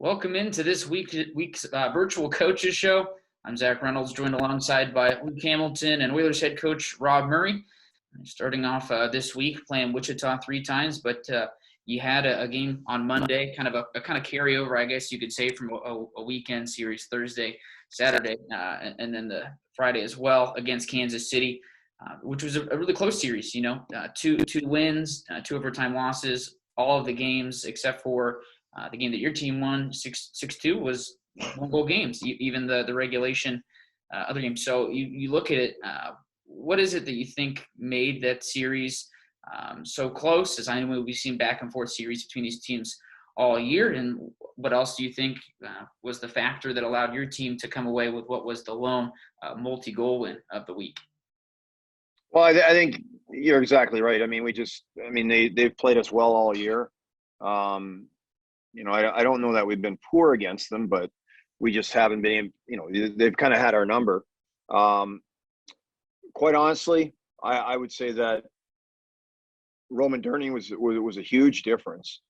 Welcome into this week's virtual coaches show. I'm Zach Reynolds, joined alongside by Luke Hamilton and Oilers head coach Rob Murray. Starting off this week playing Wichita 3 times, but you had a game on Monday, kind of a kind of carryover, I guess you could say, from a weekend series, Thursday, Saturday, and then the Friday as well against Kansas City, which was a really close series. Two wins, two overtime losses, all of the games except for the game that your team won 6-2 was one-goal games, even the regulation other games. So you look at it, what is it that you think made that series so close? As I know we've seen back and forth series between these teams all year. And what else do you think was the factor that allowed your team to come away with what was the lone multi-goal win of the week? Well, I think you're exactly right. I mean, they've played us well all year. I don't know that we've been poor against them, but we just haven't been, they've kind of had our number. Quite honestly, I would say that Roman Durning was a huge difference.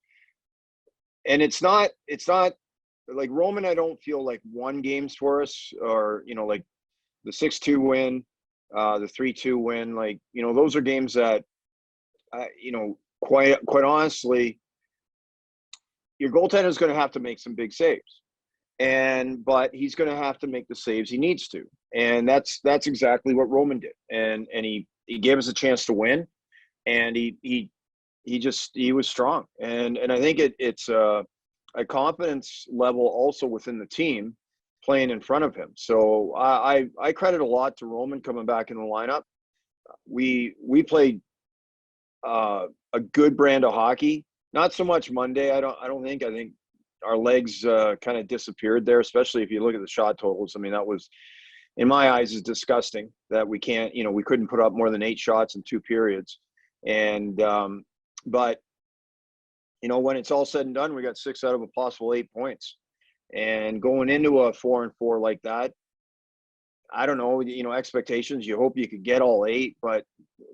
And it's not like Roman, I don't feel like won games for us, or, like the 6-2 win, the 3-2 win, those are games that, quite honestly, your goaltender is going to have to make some big saves, but he's going to have to make the saves he needs to, and that's exactly what Roman did, and he gave us a chance to win, and he was strong, and I think it's a confidence level also within the team playing in front of him. So I credit a lot to Roman coming back in the lineup. We played a good brand of hockey. Not so much Monday. I think our legs kind of disappeared there, especially if you look at the shot totals. I mean, that was, in my eyes, is disgusting that we couldn't put up more than 8 shots in 2 periods. And but when it's all said and done, we got 6 out of a possible 8 points. And going into a 4-4 like that, I don't know, expectations, you hope you could get all 8, but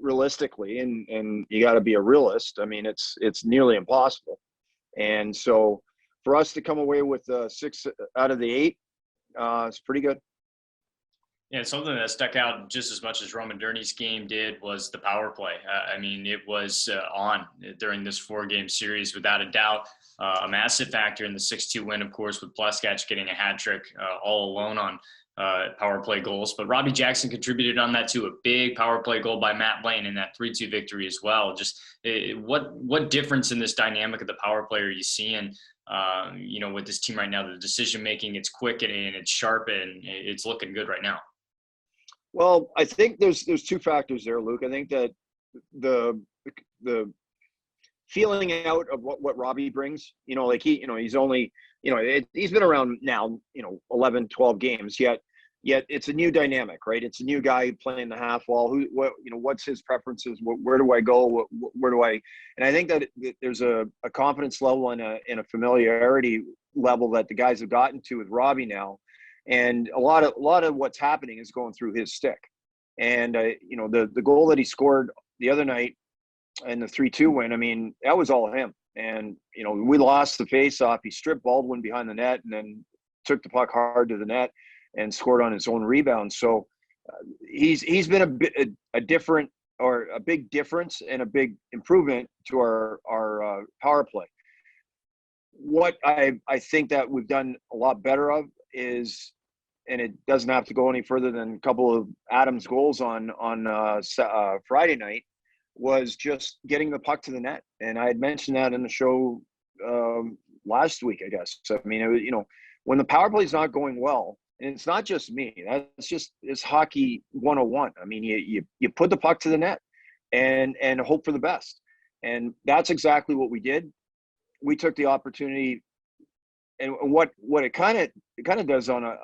realistically, and you got to be a realist, I mean, it's nearly impossible. And so for us to come away with 6 out of the 8, it's pretty good. Yeah, something that stuck out just as much as Roman Durney's game did was the power play. It was on during this 4-game series, without a doubt. A massive factor in the 6-2 win, of course, with Pluskatch getting a hat trick all alone on power play goals. But Robbie Jackson contributed on that too. A big power play goal by Matt Blaine in that 3-2 victory as well. Just what difference in this dynamic of the power play are you seeing, with this team right now? The decision making, it's quick and it's sharp, and it's looking good right now. Well, I think there's 2 factors there, Luke. I think that the feeling out of what Robbie brings, he's only, he's been around now, 11, 12 games, yet it's a new dynamic, right? It's a new guy playing the half wall. What's his preferences? Where do I go? Where do I? And I think that there's a confidence level and a familiarity level that the guys have gotten to with Robbie now. And a lot of what's happening is going through his stick. And, the goal that he scored the other night in the 3-2 win, I mean, that was all him. And, we lost the face-off. He stripped Baldwin behind the net and then took the puck hard to the net and scored on his own rebound. So he's been a different, or a big difference and a big improvement to our power play. What I think that we've done a lot better of is, and it doesn't have to go any further than a couple of Adams goals on Friday night, was just getting the puck to the net. And I had mentioned that in the show last week, I guess. So, I mean, when the power play is not going well, and it's not just me, it's hockey 101. I mean, you put the puck to the net and hope for the best. And that's exactly what we did. We took the opportunity. And what it kind of does on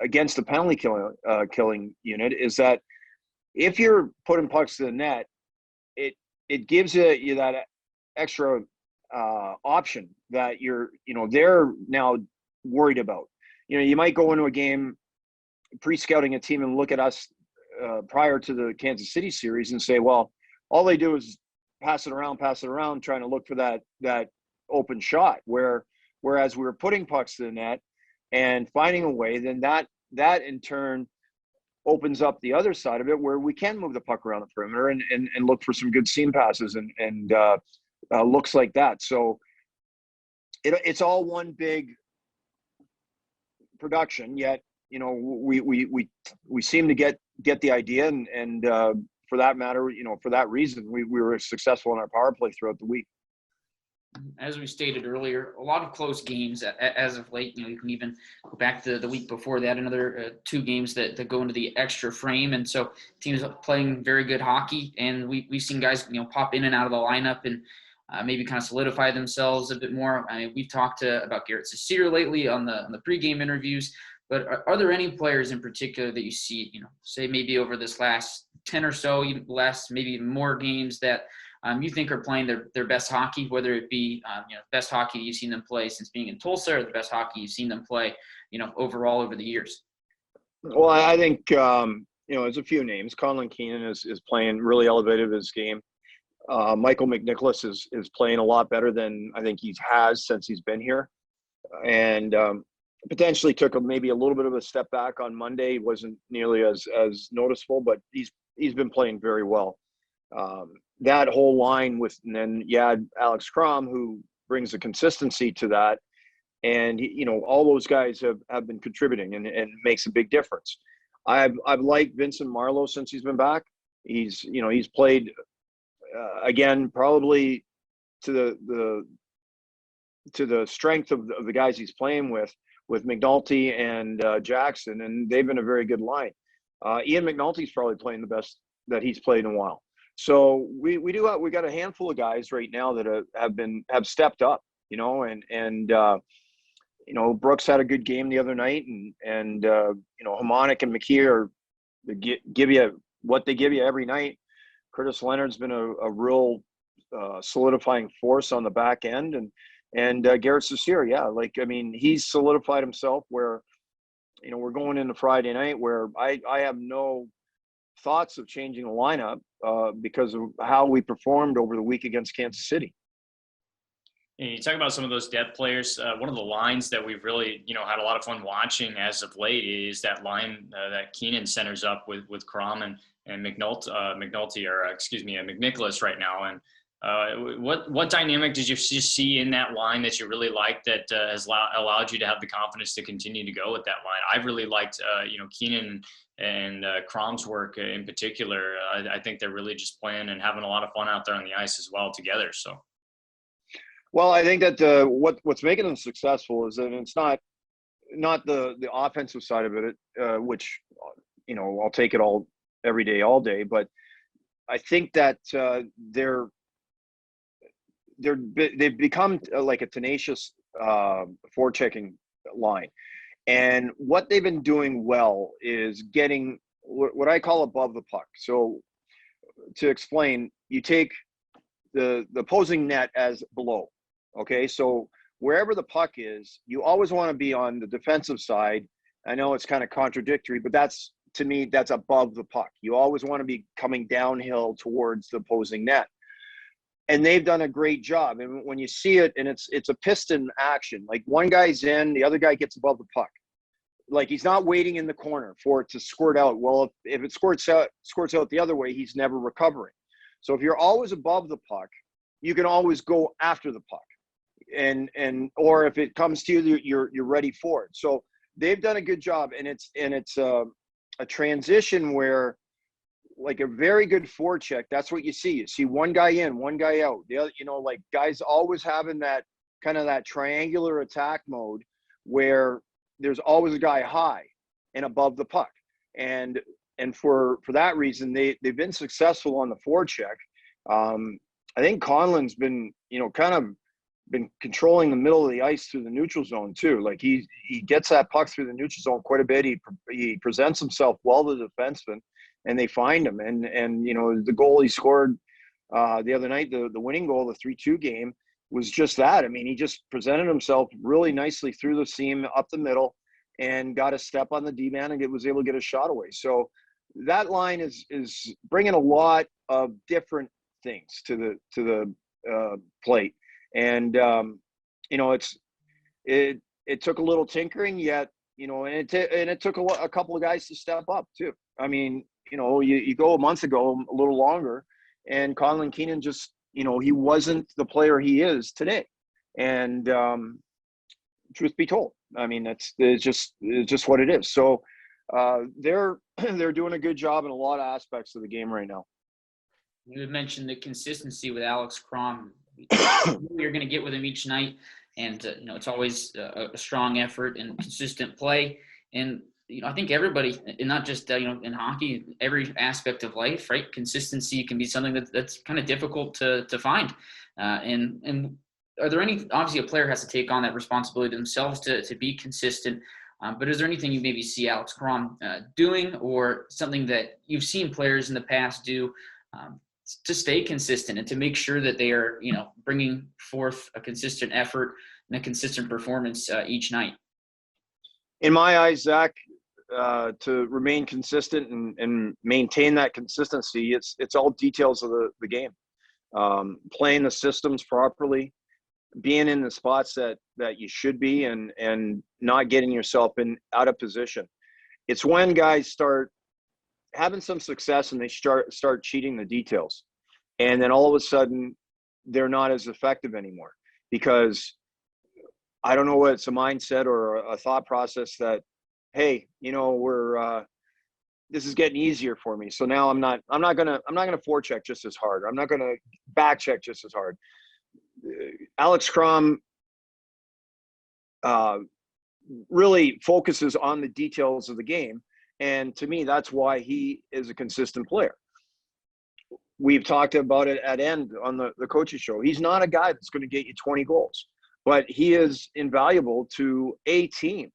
against the penalty killing unit is that if you're putting pucks to the net, it gives you that extra option that they're now worried about. You might go into a game pre-scouting a team and look at us prior to the Kansas City series and say, well, all they do is pass it around, trying to look for that open shot, where whereas we were putting pucks to the net and finding a way, then that in turn opens up the other side of it where we can move the puck around the perimeter and look for some good seam passes and looks like that. So it's all one big production, yet, you know, we seem to get the idea, and for that matter, you know, for that reason, we were successful in our power play throughout the week. As we stated earlier, a lot of close games as of late. You know, you can even go back to the week before that, another 2 games that go into the extra frame. And so teams are playing very good hockey, and we've seen guys, you know, pop in and out of the lineup and maybe kind of solidify themselves a bit more. I mean, we've talked about Garrett Cecere lately on the pregame interviews, but are there any players in particular that you see, you know, say maybe over this last 10 or so, last maybe more games that you think are playing their best hockey, whether it be, you know, best hockey you've seen them play since being in Tulsa, or the best hockey you've seen them play, you know, overall over the years? Well, I think, you know, there's a few names. Conlon Keenan is playing really elevated his game. Michael McNicholas is playing a lot better than I think he has since he's been here. And potentially took maybe a little bit of a step back on Monday. He wasn't nearly as noticeable, but he's been playing very well. That whole line and then you add Alex Crom, who brings the consistency to that. And, you know, all those guys have been contributing and makes a big difference. I've liked Vincent Marlowe since he's been back. He's played again, probably to the strength of the guys he's playing with McNulty and Jackson, and they've been a very good line. Ian McNulty's probably playing the best that he's played in a while. So we got a handful of guys right now that have stepped up, you know, and you know, Brooks had a good game the other night, and you know, Hamonic and McKee give you what they give you every night. Curtis Leonard's been a real solidifying force on the back end, and Garrett Cecere, yeah, like, I mean, he's solidified himself where, you know, we're going into Friday night where I have no thoughts of changing the lineup because of how we performed over the week against Kansas City. And you talk about some of those depth players. One of the lines that we've really, you know, had a lot of fun watching as of late is that line that Keenan centers up with Crom and McNulty, McNicholas right now. And what dynamic did you see in that line that you really liked that has allowed you to have the confidence to continue to go with that line? I really liked, you know, Keenan and Crom's work in particular. I think they're really just playing and having a lot of fun out there on the ice as well together. So. Well, I think that what's making them successful is that it's not the offensive side of it, which, you know, I'll take it all every day, all day. But I think that they've become like a tenacious forechecking line, and what they've been doing well is getting what I call above the puck. So to explain, you take the opposing net as below. Okay, so wherever the puck is, you always want to be on the defensive side. I know it's kind of contradictory, but that's, to me, that's above the puck. You always want to be coming downhill towards the opposing net. And they've done a great job. And when you see it, and it's a piston action, like one guy's in, the other guy gets above the puck. Like, he's not waiting in the corner for it to squirt out. Well, if it squirts out the other way, he's never recovering. So if you're always above the puck, you can always go after the puck. And or if it comes to you, you're ready for it. So they've done a good job, and it's a transition where, like, a very good forecheck, that's what you see. You see one guy in, one guy out. The other, you know, like, guys always having that kind of that triangular attack mode where there's always a guy high and above the puck. And for that reason, they've been successful on the forecheck. I think Conlon's been, you know, kind of been controlling the middle of the ice through the neutral zone too. Like, he gets that puck through the neutral zone quite a bit. He presents himself well to the defenseman, and they find him. And you know, the goal he scored the other night, the winning goal, the 3-2 game, was just that. I mean, he just presented himself really nicely through the seam, up the middle, and got a step on the D-man and was able to get a shot away. So that line is bringing a lot of different things to the plate. And, you know, it took a little tinkering, yet, and it took a couple of guys to step up too. I mean, you go a month ago, a little longer, and Colin Keenan just, he wasn't the player he is today. And truth be told, I mean, it's just what it is. So they're doing a good job in a lot of aspects of the game right now. You had mentioned the consistency with Alex Crom. You're going to get with him each night, and it's always a strong effort and consistent play. And I think everybody, and not just in hockey, every aspect of life, right? Consistency can be something that's kind of difficult to find. And are there any? Obviously, a player has to take on that responsibility themselves to be consistent. But is there anything you maybe see Alex Crom doing, or something that you've seen players in the past do to stay consistent and to make sure that they are, bringing forth a consistent effort and a consistent performance each night? In my eyes, Zach, to remain consistent and maintain that consistency, it's all details of the game. Playing the systems properly, being in the spots that you should be, and not getting yourself out of position. It's when guys start having some success and they start cheating the details, and then all of a sudden they're not as effective anymore, because I don't know what it's a mindset or a thought process that, hey, we're this is getting easier for me, so now I'm not gonna forecheck just as hard. I'm not gonna back check just as hard. Alex Crom really focuses on the details of the game, and to me, that's why he is a consistent player. We've talked about it at end on the coaches show. He's not a guy that's going to get you 20 goals, but he is invaluable to a team,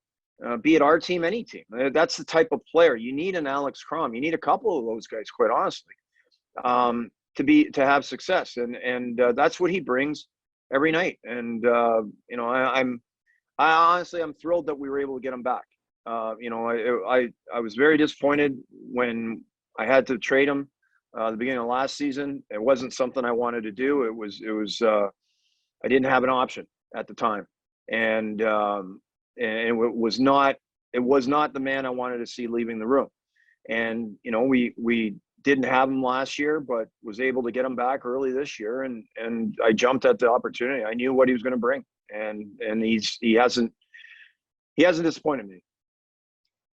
be it our team, any team. That's the type of player you need in Alex Crom. You need a couple of those guys, quite honestly, to have success, and that's what he brings every night. And I'm thrilled that we were able to get him back. I was very disappointed when I had to trade him the beginning of last season. It wasn't something I wanted to do. It was I didn't have an option at the time, and it was not the man I wanted to see leaving the room. And we didn't have him last year, but was able to get him back early this year, and I jumped at the opportunity. I knew what he was going to bring, and he hasn't disappointed me.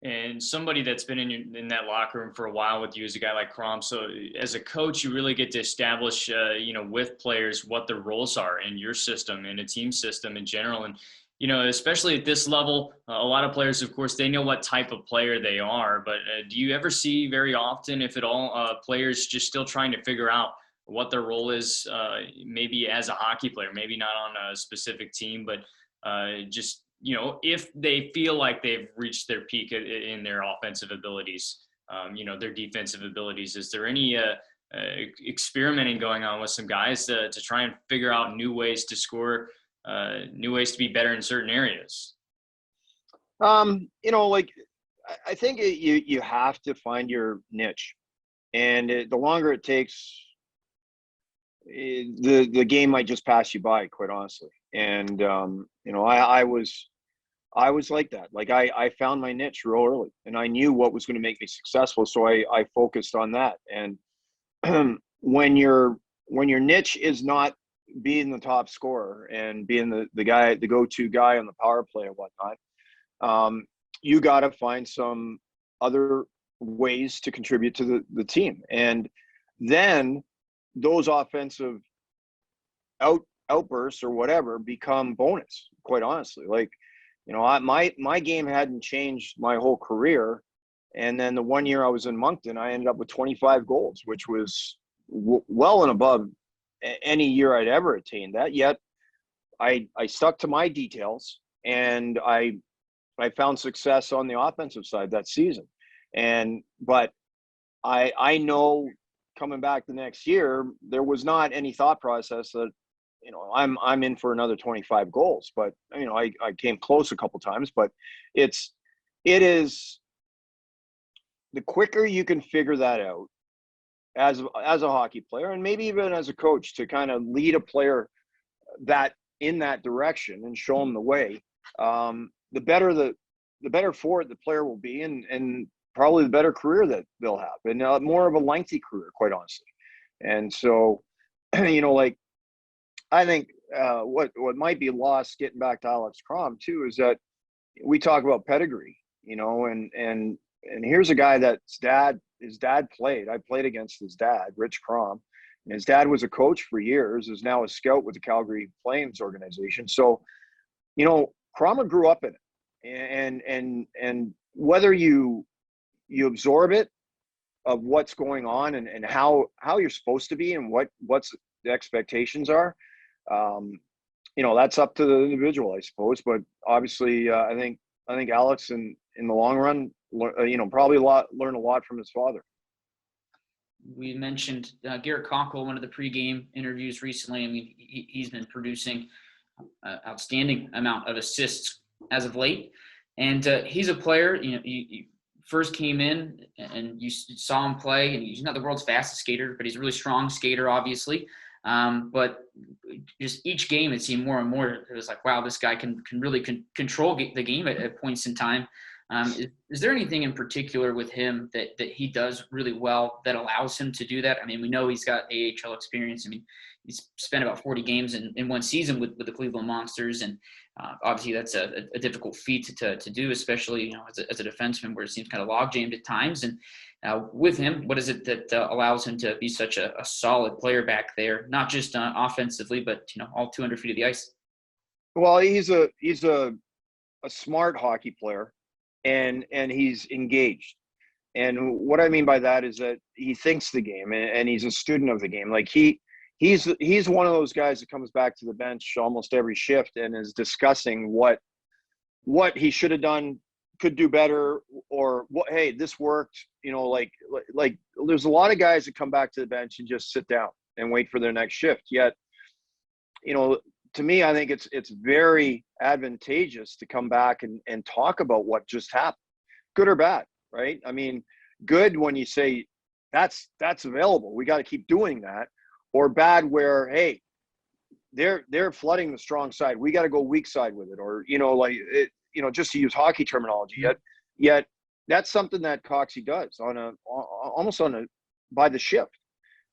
And somebody that's been in that locker room for a while with you is a guy like Crom. So as a coach, you really get to establish, with players what their roles are in your system and a team system in general. And, especially at this level, a lot of players, of course, they know what type of player they are. But do you ever see very often, if at all, players just still trying to figure out what their role is, maybe as a hockey player, maybe not on a specific team, but just – if they feel like they've reached their peak in their offensive abilities, their defensive abilities, is there any experimenting going on with some guys to try and figure out new ways to score, new ways to be better in certain areas? I think you have to find your niche, and the longer it takes, the game might just pass you by, quite honestly. And I was like that. Like I found my niche real early, and I knew what was going to make me successful, so I focused on that. And when your niche is not being the top scorer and being the guy, the go-to guy on the power play and whatnot, you got to find some other ways to contribute to the team, and then those offensive outbursts or whatever become bonus, quite honestly. Like, my game hadn't changed my whole career, and then the 1 year I was in Moncton, I ended up with 25 goals, which was well and above any year I'd ever attained that. Yet I stuck to my details, and I found success on the offensive side that season. But I know coming back the next year, there was not any thought process that, I'm in for another 25 goals, but I came close a couple times. But it is the quicker you can figure that out as a hockey player, and maybe even as a coach, to kind of lead a player that in that direction and show them the way, the better for it the player will be, and probably the better career that they'll have, and more of a lengthy career, quite honestly. And so, like, I think what might be lost, getting back to Alex Crom too, is that we talk about pedigree, and here's a guy that his dad played. I played against his dad, Rich Crom, and his dad was a coach for years, is now a scout with the Calgary Flames organization. So, Cromer grew up in it, and whether you absorb it, of what's going on, and how you're supposed to be, and what's the expectations are, that's up to the individual, I suppose. But obviously, I think Alex in the long run, probably learn a lot from his father. We mentioned Garrett Cockle, one of the pregame interviews recently. I mean, he's been producing outstanding amount of assists as of late, and he's a player. You first came in and you saw him play, and he's not the world's fastest skater, but he's a really strong skater, obviously. But just each game, it seemed more and more, it was like, wow, this guy can really control the game at points in time. Is there anything in particular with him that he does really well that allows him to do that? I mean, we know he's got AHL experience. I mean, he's spent about 40 games in one season with the Cleveland Monsters, and obviously that's a difficult feat to do, especially as a defenseman, where it seems kind of log-jammed at times. And with him, what is it that allows him to be such a solid player back there, not just offensively, but all 200 feet of the ice? Well, he's a smart hockey player, and he's engaged. And what I mean by that is that he thinks the game, and he's a student of the game. Like he's one of those guys that comes back to the bench almost every shift and is discussing what he should have done, could do better, or hey, this worked. Like there's a lot of guys that come back to the bench and just sit down and wait for their next shift. Yet, to me, I think it's very advantageous to come back and talk about what just happened, good or bad, right? I mean, good when you say that's available, we got to keep doing that, or bad where, hey, they're flooding the strong side, we got to go weak side with it, or just to use hockey terminology. Yet that's something that Coxie does almost by the shift,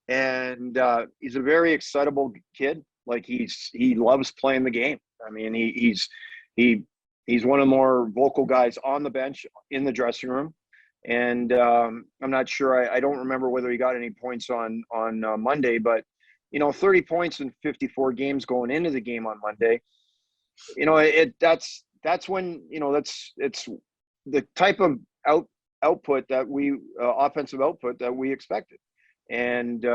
and he's a very excitable kid. Like he loves playing the game. I mean, he's one of the more vocal guys on the bench, in the dressing room, and I'm not sure. I don't remember whether he got any points on Monday, but 30 points in 54 games going into the game on Monday. That's when it's the type of output that we offensive output that we expected. And,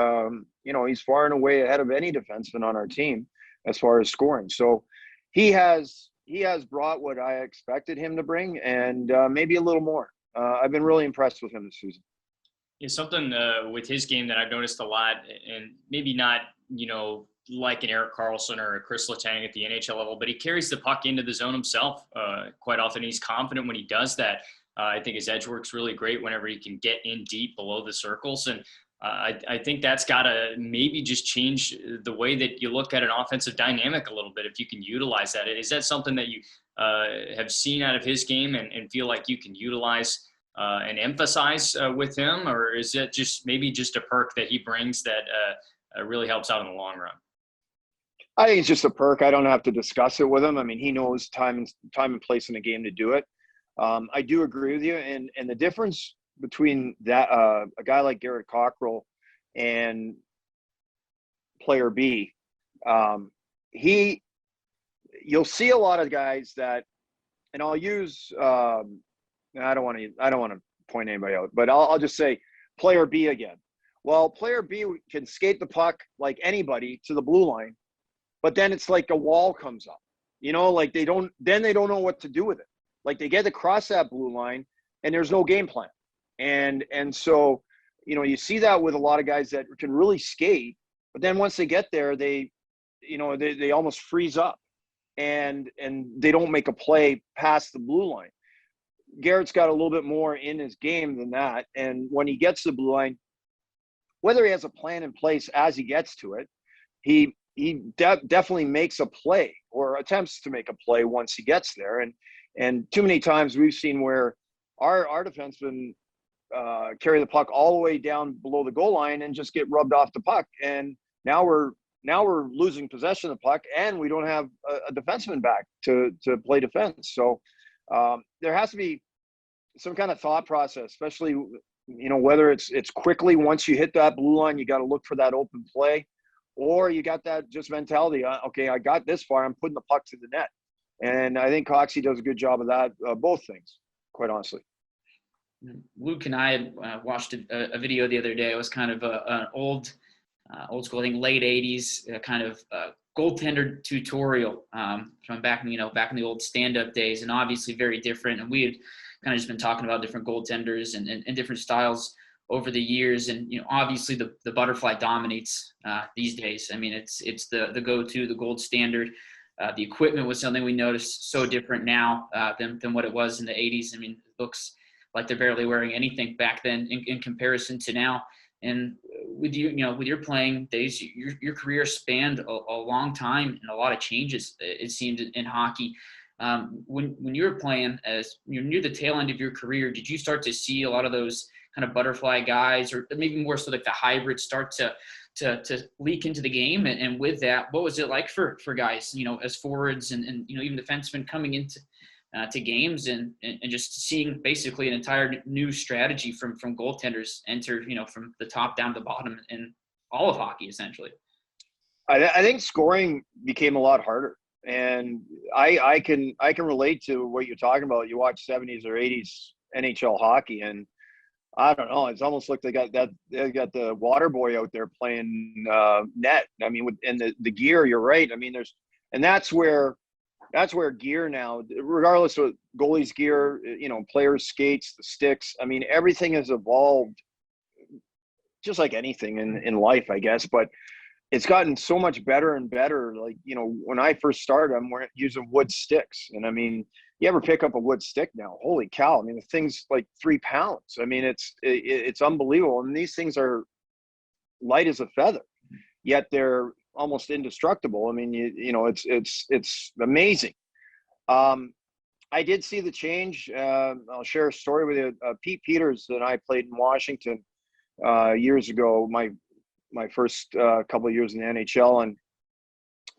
he's far and away ahead of any defenseman on our team as far as scoring. So he has brought what I expected him to bring, and maybe a little more. I've been really impressed with him this season. Yeah, something with his game that I've noticed a lot, and maybe not, like an Erik Karlsson or a Chris Letang at the NHL level, but he carries the puck into the zone himself quite often. He's confident when he does that. I think his edge work's really great whenever he can get in deep below the circles. And I think that's got to maybe just change the way that you look at an offensive dynamic a little bit, if you can utilize that. Is that something that you have seen out of his game and feel like you can utilize and emphasize with him? Or is it maybe just a perk that he brings that really helps out in the long run? I think it's just a perk. I don't have to discuss it with him. I mean, he knows time and place in the game to do it. I do agree with you. And the difference between that a guy like Garrett Cockrell and player B, you'll see a lot of guys that, and I'll use I don't want to point anybody out, but I'll just say player B again. Well, player B can skate the puck like anybody to the blue line, but then it's like a wall comes up, like they don't know what to do with it. Like they get across that blue line and there's no game plan. And so, you see that with a lot of guys that can really skate, but then once they get there, they almost freeze up and they don't make a play past the blue line. Garrett's got a little bit more in his game than that. And when he gets to the blue line, whether he has a plan in place as he gets to it, he definitely makes a play or attempts to make a play once he gets there. And too many times we've seen where our defensemen carry the puck all the way down below the goal line and just get rubbed off the puck. And now we're losing possession of the puck, and we don't have a defenseman back to play defense. So there has to be some kind of thought process, especially, whether it's quickly once you hit that blue line, you got to look for that open play, or you got that just mentality. Okay, I got this far, I'm putting the puck to the net. And I think Coxie does a good job of that, both things, quite honestly. Luke and I had watched a video the other day. It was kind of an old school, I think late 80s kind of goaltender tutorial from back in the old stand-up days, and obviously very different. And we had kind of just been talking about different goaltenders and different styles over the years. And, obviously the butterfly dominates these days. I mean, it's the go-to, the gold standard. The equipment was something we noticed so different now than what it was in the 80s. I mean, it looks like they're barely wearing anything back then in comparison to now. And with with your playing days, your career spanned a long time and a lot of changes, it seemed, in hockey. When you were playing, as you're near the tail end of your career, did you start to see a lot of those kind of butterfly guys, or maybe more so like the hybrids, start to leak into the game? And with that, what was it like for guys, as forwards and even defensemen coming into to games and just seeing basically an entire new strategy from goaltenders enter, from the top down to the bottom in all of hockey, essentially? I think scoring became a lot harder. And I can relate to what you're talking about. You watch 70s or 80s NHL hockey, and I don't know, it's almost like they got the water boy out there playing net. I mean, and the gear, you're right. I mean, that's where gear now, regardless of goalies' gear, players' skates, the sticks, I mean, everything has evolved, just like anything in life, I guess. But it's gotten so much better and better. Like, when I first started, I'm using wood sticks. And I mean, you ever pick up a wood stick now? Holy cow. I mean, the thing's like 3 pounds. I mean, it's unbelievable. And these things are light as a feather, yet they're almost indestructible. I mean, it's amazing. I did see the change. I'll share a story with you. Pete Peters and I played in Washington years ago, my first couple of years in the NHL. And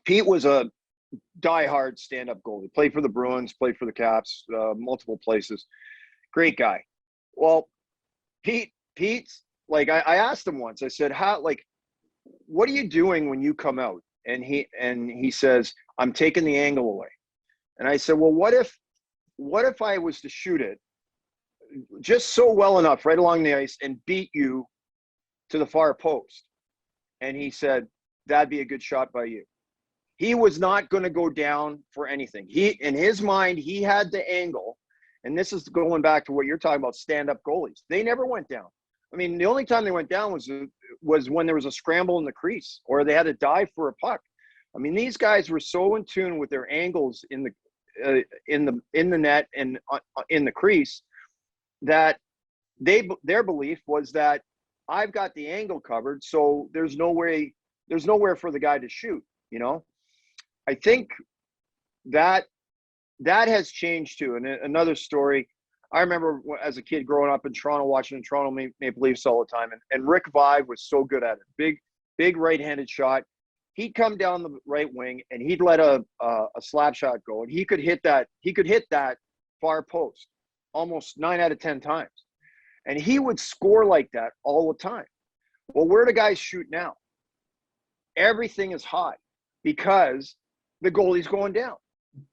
Pete was a diehard stand-up goalie. Played for the Bruins, played for the Caps, multiple places. Great guy. Well, Pete's like, I asked him once, I said, what are you doing when you come out? And he says, I'm taking the angle away. And I said, well, what if I was to shoot it just so well enough right along the ice and beat you to the far post? And he said, that'd be a good shot by you. He was not going to go down for anything. In his mind, he had the angle. And this is going back to what you're talking about, stand-up goalies. They never went down. I mean, the only time they went down was when there was a scramble in the crease, or they had to dive for a puck. I mean, these guys were so in tune with their angles in the net and in the crease that their belief was that I've got the angle covered, so there's nowhere for the guy to shoot. I think that has changed too. And another story, I remember as a kid growing up in Toronto, watching Toronto Maple Leafs all the time, and Rick Vive was so good at it. Big right-handed shot. He'd come down the right wing and he'd let a slap shot go, and he could hit that far post almost 9 out of 10 times. And he would score like that all the time. Well, where do guys shoot now? Everything is high because the goalie's going down.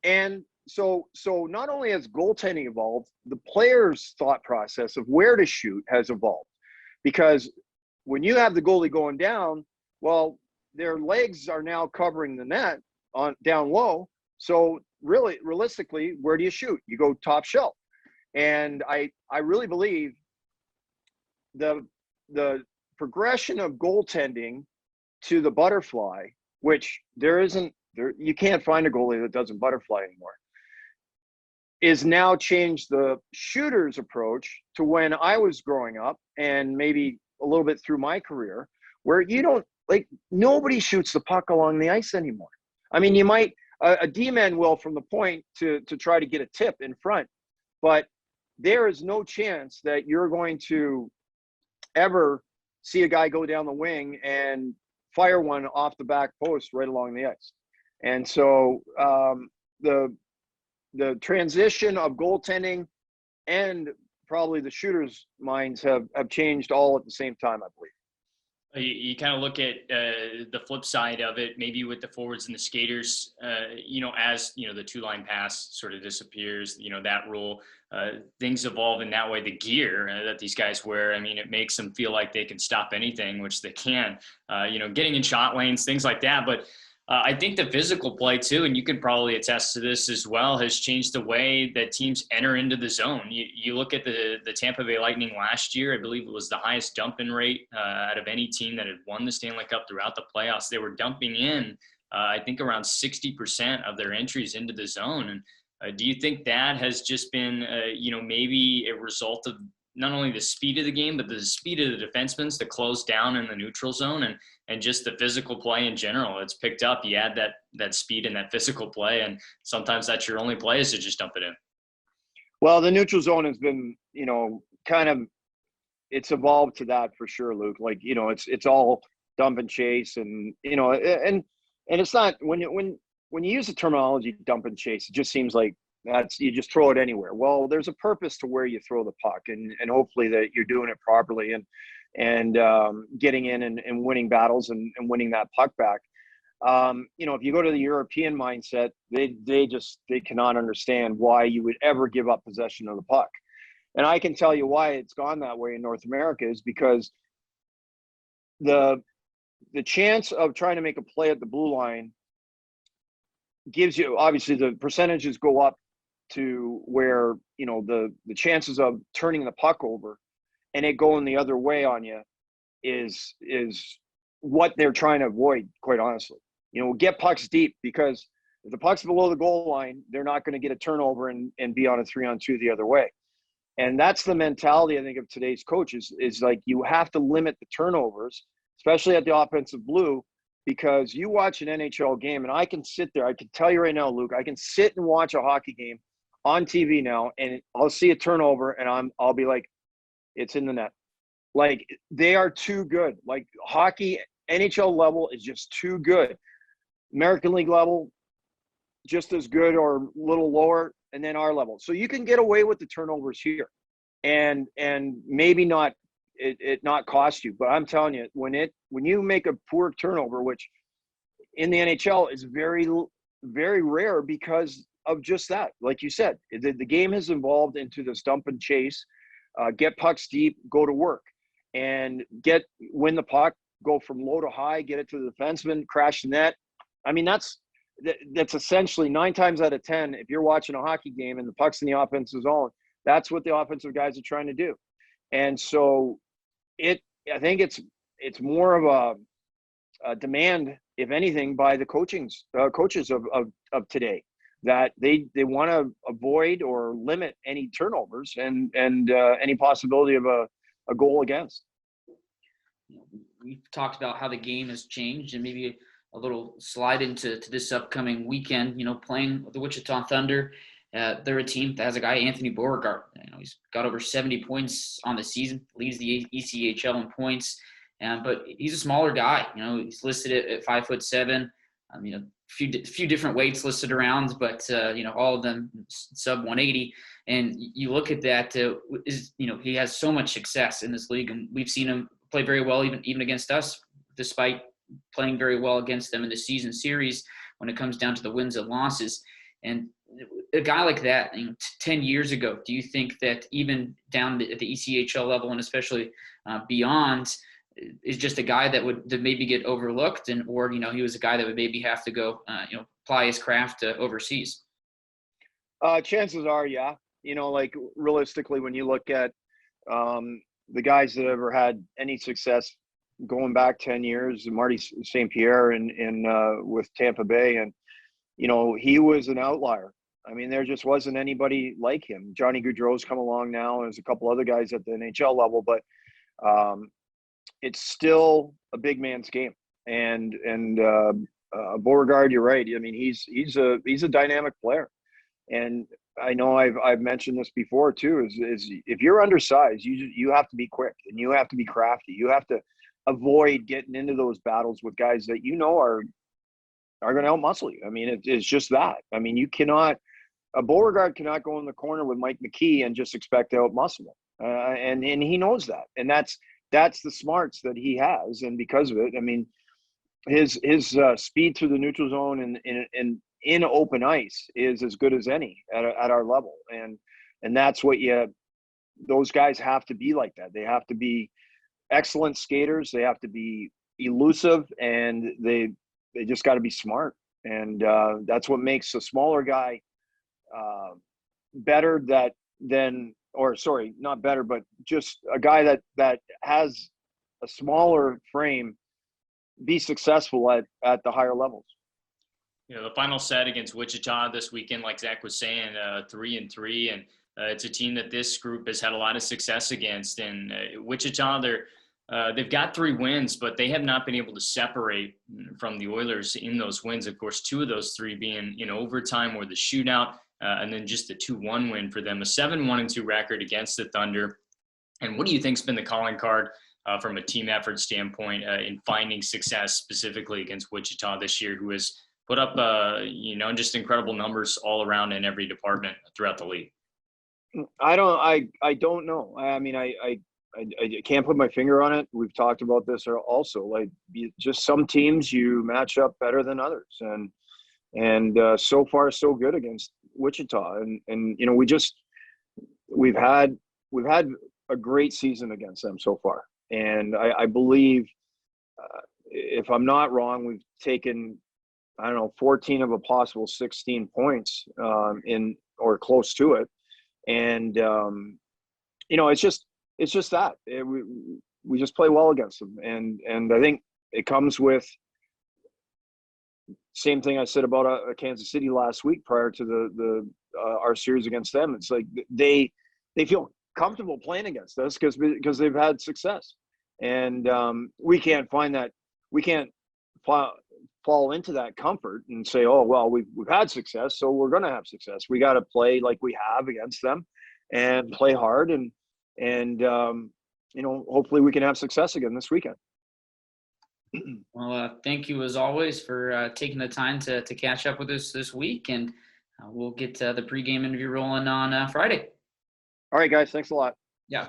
And so not only has goaltending evolved, the player's thought process of where to shoot has evolved. Because when you have the goalie going down, well, their legs are now covering the net down low. So really, realistically, where do you shoot? You go top shelf. And I really believe the progression of goaltending to the butterfly, which you can't find a goalie that doesn't butterfly anymore, is now changed the shooter's approach to when I was growing up, and maybe a little bit through my career, where you don't, like nobody shoots the puck along the ice anymore. I mean, you might a D-man will from the point to try to get a tip in front, but there is no chance that you're going to ever see a guy go down the wing and fire one off the back post right along the ice. And so the transition of goaltending and probably the shooters' minds have changed all at the same time, I believe. You kind of look at the flip side of it, maybe with the forwards and the skaters, as, the two-line pass sort of disappears, that rule, things evolve in that way. The gear that these guys wear, I mean, it makes them feel like they can stop anything, which they can, getting in shot lanes, things like that. But I think the physical play too, and you can probably attest to this as well, has changed the way that teams enter into the zone. You look at the Tampa Bay Lightning last year, I believe it was the highest dump-in rate out of any team that had won the Stanley Cup throughout the playoffs. They were dumping in, I think, around 60% of their entries into the zone. And do you think that has just been, maybe a result of not only the speed of the game, but the speed of the defensemen to close down in the neutral zone and just the physical play in general? It's picked up. You add that speed and that physical play, and sometimes that's your only play is to just dump it in. Well, the neutral zone has been, it's evolved to that for sure, Luke. Like, it's all dump and chase, and and it's not when you use the terminology dump and chase, it just seems like you just throw it anywhere. Well, there's a purpose to where you throw the puck, and hopefully that you're doing it properly and getting in and winning battles and winning that puck back. If you go to the European mindset, they cannot understand why you would ever give up possession of the puck. And I can tell you why it's gone that way in North America is because the chance of trying to make a play at the blue line gives you, obviously the percentages go up to where, the chances of turning the puck over and it going the other way on you is what they're trying to avoid, quite honestly. Get pucks deep, because if the puck's below the goal line, they're not going to get a turnover and be on a 3-on-2 the other way. And that's the mentality, I think, of today's coaches is like you have to limit the turnovers, especially at the offensive blue, because you watch an NHL game, and I can sit there. I can tell you right now, Luke, I can sit and watch a hockey game on TV now, and I'll see a turnover, and I'll be like, it's in the net. Like, they are too good. Like, hockey, NHL level is just too good. American League level, just as good or a little lower, and then our level. So you can get away with the turnovers here, and maybe not it not cost you. But I'm telling you, when you make a poor turnover, which in the NHL is very, very rare because of just that. Like you said, the game has evolved into this dump and chase, get pucks deep, go to work, and win the puck, go from low to high, get it to the defenseman, crash the net. I mean, that's essentially 9 times out of 10, if you're watching a hockey game and the puck's in the offensive zone, that's what the offensive guys are trying to do. And so I think it's more of a demand, if anything, by the coaches of today, that they want to avoid or limit any turnovers and any possibility of a goal against. We've talked about how the game has changed, and maybe a little slide into this upcoming weekend, playing the Wichita Thunder. They're a team that has a guy, Anthony Bergart. He's got over 70 points on the season, leads the ECHL in points. But he's a smaller guy. He's listed at 5'7". A few different weights listed around, but all of them sub 180. And you look at that, he has so much success in this league, and we've seen him play very well, even against us, despite playing very well against them in the season series when it comes down to the wins and losses. And a guy like that, 10 years ago, do you think that even down at the ECHL level and especially beyond, is just a guy that would maybe get overlooked, or he was a guy that would maybe have to go apply his craft overseas? Chances are, yeah. Like realistically, when you look at the guys that ever had any success going back 10 years, Marty St. Pierre with Tampa Bay, and he was an outlier. I mean, there just wasn't anybody like him. Johnny Gaudreau's come along now. There's a couple other guys at the NHL level, but it's still a big man's game. And Bergart, you're right. I mean, he's a dynamic player, and I know I've mentioned this before too. Is if you're undersized, you have to be quick and you have to be crafty. You have to avoid getting into those battles with guys that are going to outmuscle you. I mean, it's just that. I mean, you cannot. A Beauregard cannot go in the corner with Mike McKee and just expect to outmuscle him, and he knows that, and that's the smarts that he has, and because of it, I mean, his speed through the neutral zone and in open ice is as good as any at our level, and that's what those guys have to be like that. They have to be excellent skaters. They have to be elusive, and they just got to be smart, and that's what makes a smaller guy better not better, but just a guy that has a smaller frame be successful at the higher levels. You know, the final set against Wichita this weekend, like Zack was saying, 3-3, and it's a team that this group has had a lot of success against. And Wichita, they've got 3 wins, but they have not been able to separate from the Oilers in those wins. Of course, 2 of those 3 being in overtime or the shootout, and then just the 2-1 win for them, a 7-1-2 record against the Thunder. And what do you think's been the calling card from a team effort standpoint in finding success specifically against Wichita this year, who has put up, just incredible numbers all around in every department throughout the league? I don't know. I mean, I can't put my finger on it. We've talked about this also. Like, just some teams you match up better than others, and so far so good against Wichita. And you know, we've had a great season against them so far, and I believe, if I'm not wrong, we've taken 14 of a possible 16 points in or close to it, and it's just that we just play well against them, and I think it comes with same thing I said about Kansas City last week prior to our series against them. It's like they feel comfortable playing against us because they've had success, and we can't fall into that comfort and say, oh well, we've had success, so we're going to have success. We got to play like we have against them and play hard, and hopefully we can have success again this weekend. Well, thank you as always for taking the time to catch up with us this week, and we'll get the pregame interview rolling on Friday. All right, guys. Thanks a lot. Yeah.